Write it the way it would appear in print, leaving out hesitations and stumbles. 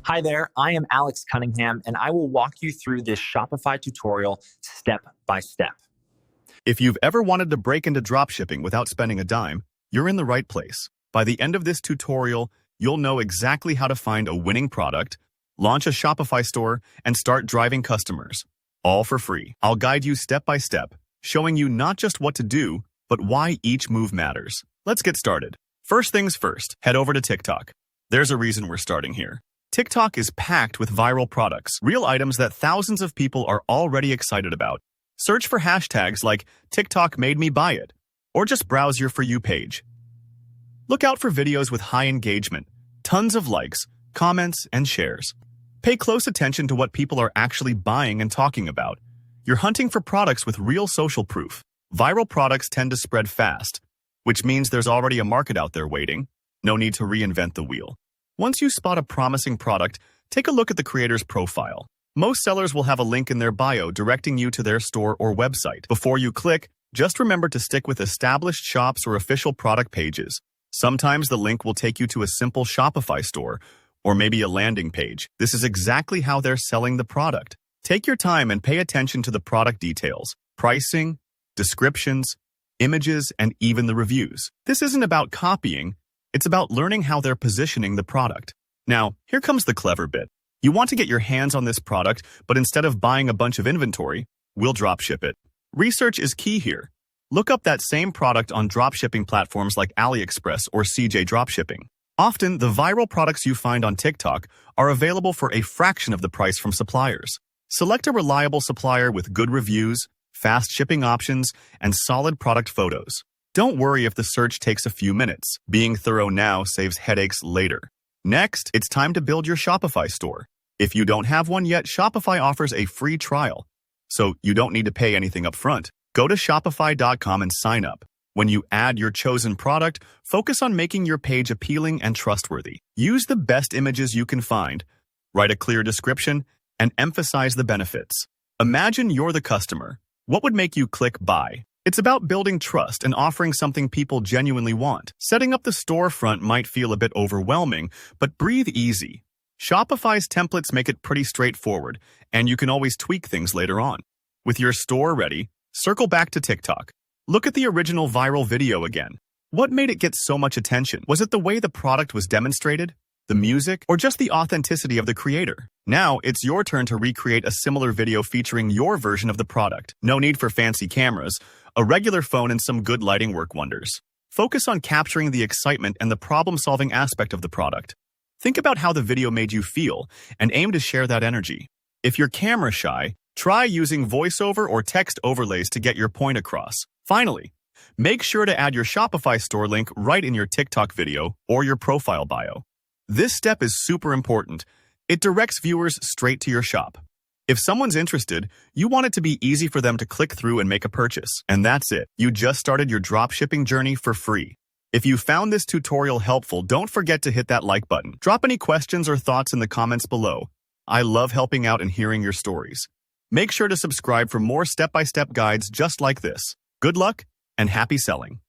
Hi there, I am Alex Cunningham, and I will walk you through this Shopify tutorial step by step. If you've ever wanted to break into dropshipping without spending a dime, you're in the right place. By the end of this tutorial, you'll know exactly how to find a winning product, launch a Shopify store, and start driving customers, all for free. I'll guide you step by step, showing you not just what to do, but why each move matters. Let's get started. First things first, head over to TikTok. There's a reason we're starting here. TikTok is packed with viral products, real items that thousands of people are already excited about. Search for hashtags like TikTok made me buy it, or just browse your For You page. Look out for videos with high engagement, tons of likes, comments, and shares. Pay close attention to what people are actually buying and talking about. You're hunting for products with real social proof. Viral products tend to spread fast, which means there's already a market out there waiting. No need to reinvent the wheel. Once you spot a promising product, take a look at the creator's profile. Most sellers will have a link in their bio directing you to their store or website. Before you click, just remember to stick with established shops or official product pages. Sometimes the link will take you to a simple Shopify store, or maybe a landing page. This is exactly how they're selling the product. Take your time and pay attention to the product details, pricing, descriptions, images, and even the reviews. This isn't about copying. It's about learning how they're positioning the product. Now, here comes the clever bit. You want to get your hands on this product, but instead of buying a bunch of inventory, we'll dropship it. Research is key here. Look up that same product on dropshipping platforms like AliExpress or CJ Dropshipping. Often, the viral products you find on TikTok are available for a fraction of the price from suppliers. Select a reliable supplier with good reviews, fast shipping options, and solid product photos. Don't worry if the search takes a few minutes. Being thorough now saves headaches later. Next, it's time to build your Shopify store. If you don't have one yet, Shopify offers a free trial, so you don't need to pay anything up front. Go to shopify.com and sign up. When you add your chosen product, focus on making your page appealing and trustworthy. Use the best images you can find, write a clear description, and emphasize the benefits. Imagine you're the customer. What would make you click buy? It's about building trust and offering something people genuinely want. Setting up the storefront might feel a bit overwhelming, but breathe easy. Shopify's templates make it pretty straightforward, and you can always tweak things later on. With your store ready, circle back to TikTok. Look at the original viral video again. What made it get so much attention? Was it the way the product was demonstrated, the music, or just the authenticity of the creator? Now, it's your turn to recreate a similar video featuring your version of the product. No need for fancy cameras. A regular phone and some good lighting work wonders. Focus on capturing the excitement and the problem-solving aspect of the product. Think about how the video made you feel and aim to share that energy. If you're camera shy, try using voiceover or text overlays to get your point across. Finally, make sure to add your Shopify store link right in your TikTok video or your profile bio. This step is super important. It directs viewers straight to your shop. If someone's interested, you want it to be easy for them to click through and make a purchase. And that's it. You just started your dropshipping journey for free. If you found this tutorial helpful, don't forget to hit that like button. Drop any questions or thoughts in the comments below. I love helping out and hearing your stories. Make sure to subscribe for more step-by-step guides just like this. Good luck and happy selling.